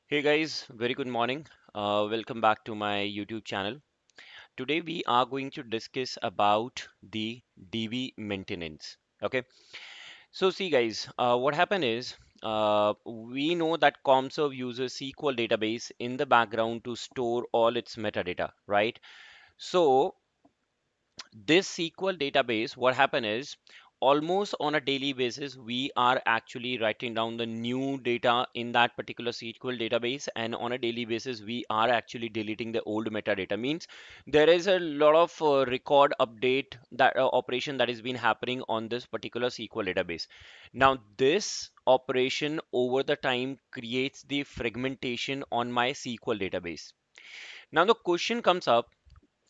Hey guys, very good morning. Welcome back to my YouTube channel. Today we are going to discuss about the DB maintenance. Okay, so see guys, what happened is we know that Commserve uses SQL database in the background to store all its metadata, right? So this SQL database, what happened is almost on a daily basis, we are actually writing down the new data in that particular SQL database, and on a daily basis, we are actually deleting the old metadata. Means there is a lot of record update that operation that has been happening on this particular SQL database. Now, this operation over the time creates the fragmentation on my SQL database. Now, the question comes up.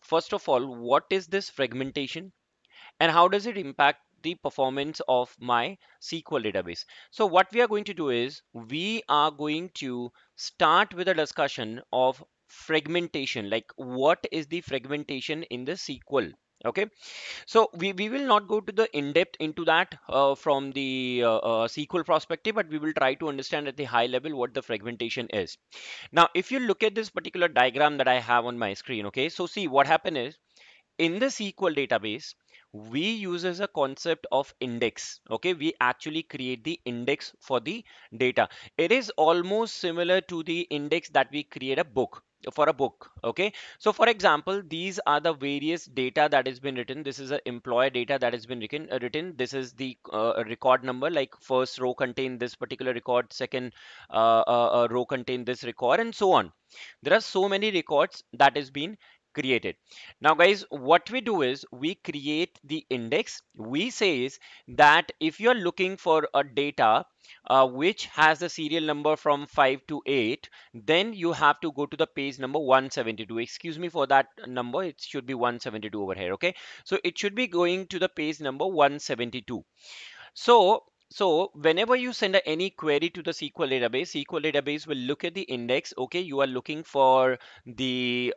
First of all, what is this fragmentation and how does it impact the performance of my SQL database? So what we are going to do is we are going to start with a discussion of fragmentation, like what is the fragmentation in the SQL. Okay, so we will not go to the in-depth into that from the SQL perspective, but we will try to understand at the high level what the fragmentation is. Now, if you look at this particular diagram that I have on my screen, okay, so see what happened is in the SQL database, we use as a concept of index. Okay, we actually create the index for the data. It is almost similar to the index that we create a book for a book. Okay, so for example, these are the various data that has been written. This is a employer data that has been written. This is the record number, like first row contain this particular record, second row contain this record, and so on. There are so many records that has been created. Now guys, what we do is we create the index. We says that if you're looking for a data which has the serial number from 5 to 8, then you have to go to the page number 172. Excuse me for that number, it should be 172 over here. Okay, so it should be going to the page number 172. So whenever you send any query to the SQL database will look at the index. Okay, you are looking for the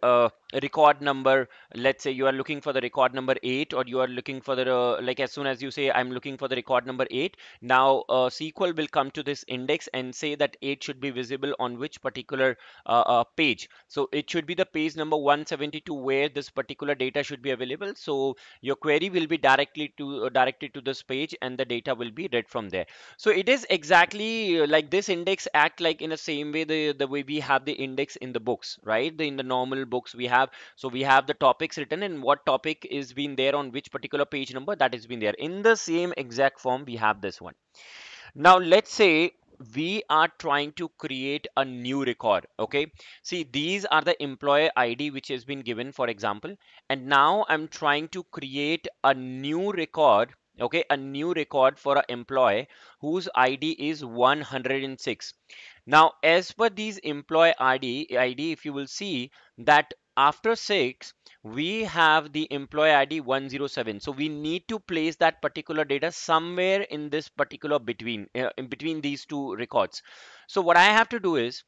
record number. Let's say you are looking for the record number 8, or you are looking for the like as soon as you say I'm looking for the record number 8. Now SQL will come to this index and say that 8 should be visible on which particular page. So it should be the page number 172 where this particular data should be available. So your query will be directed to this page and the data will be read from there. So it is exactly like this index act like in the same way the way we have the index in the books, right? In the normal books we have, so we have the topics written and what topic is been there on which particular page number that has been there. In the same exact form we have this one. Now let's say we are trying to create a new record. Okay, see, these are the employee ID which has been given, for example, and now I'm trying to create a new record. Okay, a new record for an employee whose ID is 106. Now as per these employee ID, if you will see that after 6 we have the employee ID 107. So we need to place that particular data somewhere in this particular in between these two records. So what I have to do is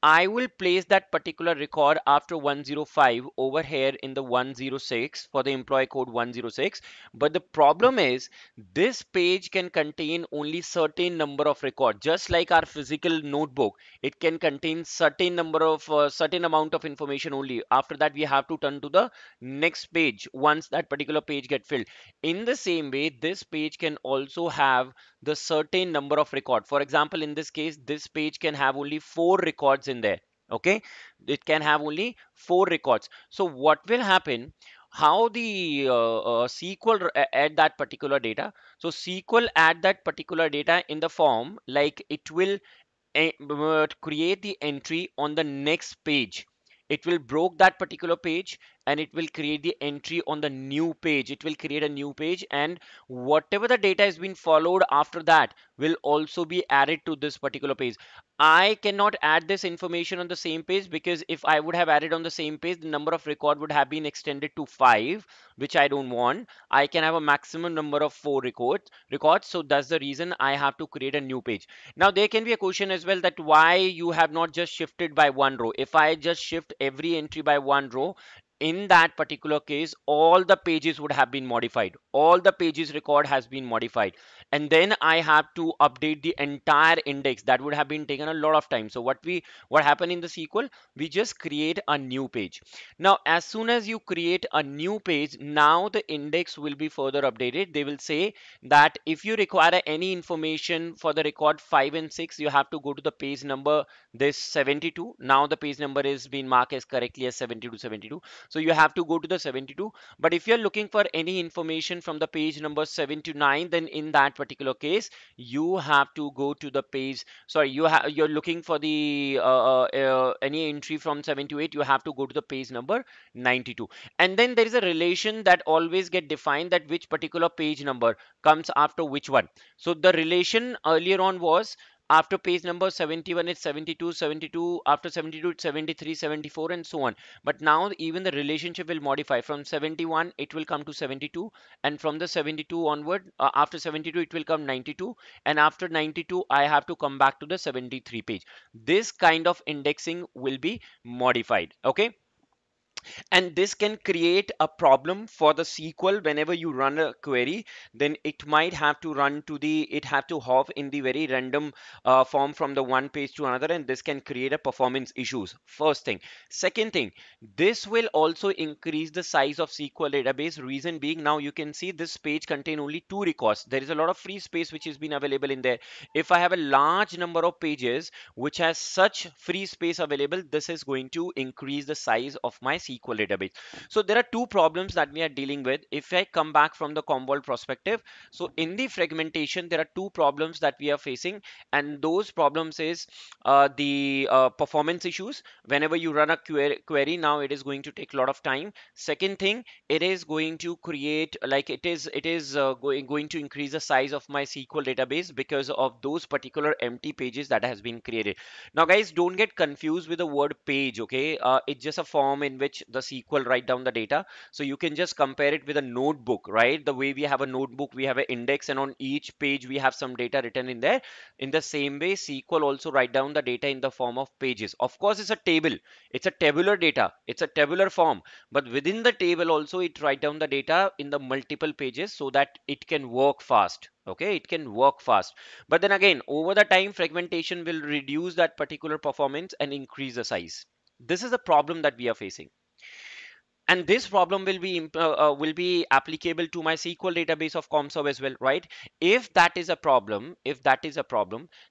I will place that particular record after 105 over here in the 106 for the employee code 106. But the problem is this page can contain only certain number of records. Just like our physical notebook, it can contain certain number of certain amount of information only. After that, we have to turn to the next page once that particular page get filled. In the same way, this page can also have the certain number of record. For example, in this case, this page can have only 4 records in there. Okay, it can have only 4 records. So what will happen, how the SQL add that particular data? So SQL add that particular data in the form like it will create the entry on the next page. It will broke that particular page and it will create the entry on the new page. It will create a new page, and whatever the data has been followed after that will also be added to this particular page. I cannot add this information on the same page, because if I would have added on the same page, the number of record would have been extended to 5, which I don't want. I can have a maximum number of 4 records. So that's the reason I have to create a new page. Now there can be a question as well that why you have not just shifted by one row. If I just shift every entry by one row, in that particular case all the pages would have been modified, all the pages record has been modified. and then I have to update the entire index. That would have been taken a lot of time. So what happened in the SQL, we just create a new page. Now as soon as you create a new page, now the index will be further updated. They will say that if you require any information for the record 5 and 6, you have to go to the page number this 72. Now the page number is being marked as correctly as 72. So you have to go to the 72. But if you're looking for any information from the page number 7 to 9, then in that particular case, you have to go to the page. Sorry, you're looking for the any entry from 7 to 8. You have to go to the page number 92. And then there is a relation that always get defined, that which particular page number comes after which one. So the relation earlier on was, after page number 71 it's 72, 72, after 72 it's 73, 74, and so on. But now even the relationship will modify. From 71 it will come to 72, and from the 72 onward, after 72 it will come 92, and after 92 I have to come back to the 73 page. This kind of indexing will be modified. Okay, and this can create a problem for the SQL. Whenever you run a query, then it might have to run to the, it have to hop in the very random form from the one page to another, and this can create a performance issues. First thing. Second thing, this will also increase the size of SQL database. Reason being, now you can see this page contain only 2 records. There is a lot of free space which has been available in there. If I have a large number of pages which has such free space available, this is going to increase the size of my SQL database. So there are two problems that we are dealing with. If I come back from the Commvault perspective, so in the fragmentation, there are two problems that we are facing, and those problems is the performance issues. Whenever you run a query, now it is going to take a lot of time. Second thing, it is going to create, like it is going to increase the size of my SQL database because of those particular empty pages that has been created. Now guys, don't get confused with the word page. Okay, it's just a form in which the SQL write down the data. So you can just compare it with a notebook, right? The way we have a notebook, we have an index, and on each page we have some data written in there. In the same way, SQL also write down the data in the form of pages. Of course, it's a table, it's a tabular data, it's a tabular form, but within the table also it write down the data in the multiple pages so that it can work fast. Okay, it can work fast. But then again, over the time, fragmentation will reduce that particular performance and increase the size. This is the problem that we are facing, and this problem will be applicable to my SQL database of Commserve as well, right? If that is a problem,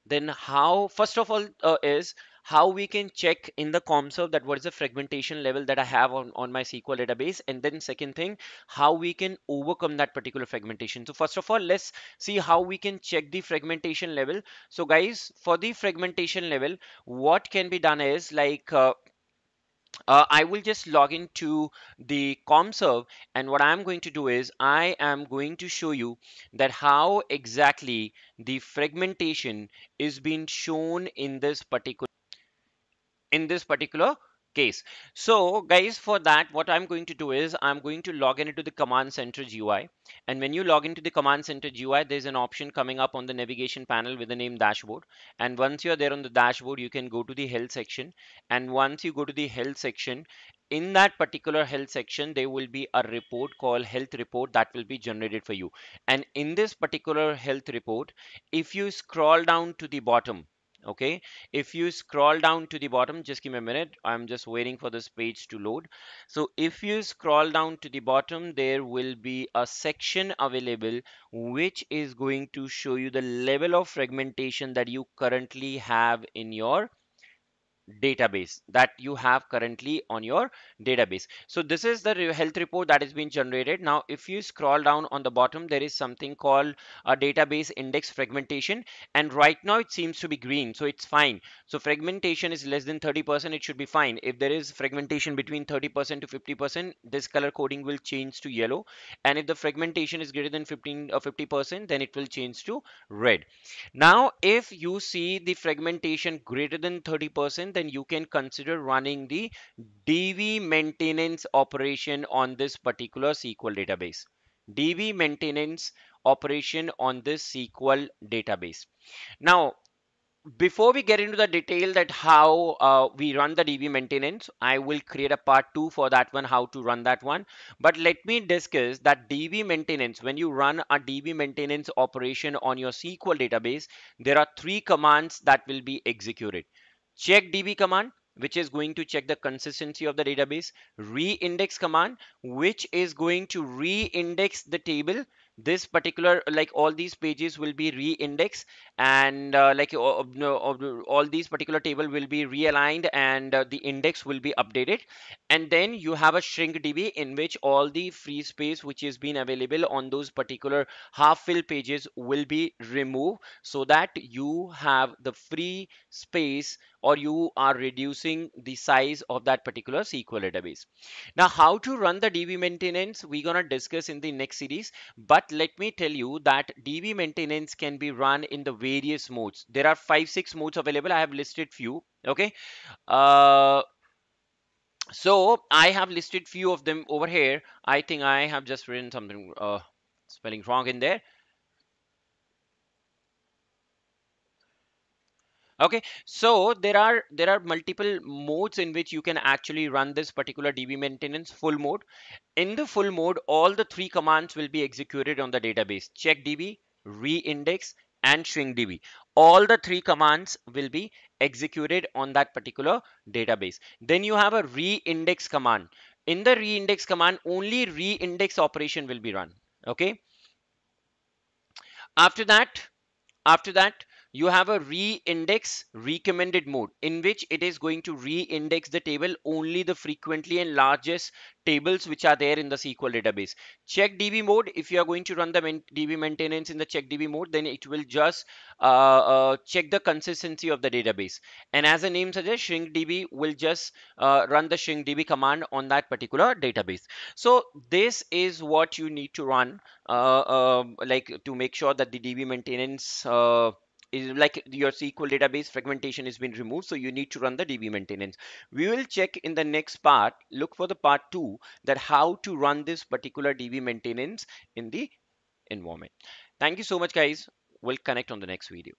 then how, first of all, is how we can check in the Commserve that what is the fragmentation level that I have on my SQL database, and then second thing, how we can overcome that particular fragmentation. So first of all, let's see how we can check the fragmentation level. So guys, for the fragmentation level, what can be done is like I will just log into the Commserve, and what I'm going to do is I am going to show you that how exactly the fragmentation is being shown in this particular case. So guys, for that, what I'm going to do is I'm going to log in into the Command Center GUI. And when you log into the Command Center GUI, there's an option coming up on the navigation panel with the name dashboard. And once you're there on the dashboard, you can go to the health section. And once you go to the health section, in that particular health section, there will be a report called health report that will be generated for you. And in this particular health report, if you scroll down to the bottom, okay, if you scroll down to the bottom, just give me a minute, I'm just waiting for this page to load. So if you scroll down to the bottom, there will be a section available which is going to show you the level of fragmentation that you currently have in your database, that you have currently on your database. So this is the health report that has been generated. Now if you scroll down on the bottom, there is something called a database index fragmentation, and right now it seems to be green, so it's fine. So fragmentation is less than 30%, it should be fine. If there is fragmentation between 30% to 50%, this color coding will change to yellow, and if the fragmentation is greater than 15 or 50%, then it will change to red. Now, if you see the fragmentation greater than 30%, then you can consider running the DB maintenance operation on this particular SQL database. DB maintenance operation on this SQL database. Now, before we get into the detail that how we run the DB maintenance, I will create a part 2 for that one, how to run that one. But let me discuss that DB maintenance. When you run a DB maintenance operation on your SQL database, there are three commands that will be executed. Check DB command, which is going to check the consistency of the database. Reindex command, which is going to reindex the table. This particular, like all these pages will be re-indexed, and no, all these particular table will be realigned, and the index will be updated. And then you have a shrink db in which all the free space which is been available on those particular half fill pages will be removed, so that you have the free space, or you are reducing the size of that particular SQL database. Now, how to run the DB maintenance, we're gonna discuss in the next series. But let me tell you that DB maintenance can be run in the various modes. There are 5 6 modes available. I have listed few. Okay. Uh, so I have listed few of them over here. I think I have just written something spelling wrong in there. Okay, so there are multiple modes in which you can actually run this particular DB maintenance. Full mode. In the full mode, all the three commands will be executed on the database: check DB, reindex, and shrink DB. All the three commands will be executed on that particular database. Then you have a reindex command. In the reindex command, only reindex operation will be run. Okay. After that, after that, you have a re-index recommended mode in which it is going to re-index the table only the frequently and largest tables which are there in the SQL database. Check DB mode, if you are going to run the DB maintenance in the check DB mode, then it will just check the consistency of the database. And as the name suggests, shrink DB will just run the shrink DB command on that particular database. So this is what you need to run like to make sure that the DB maintenance is like your SQL database fragmentation has been removed. So you need to run the DB maintenance. We will check in the next part, look for the part 2, that how to run this particular DB maintenance in the environment. Thank you so much, guys. We'll connect on the next video.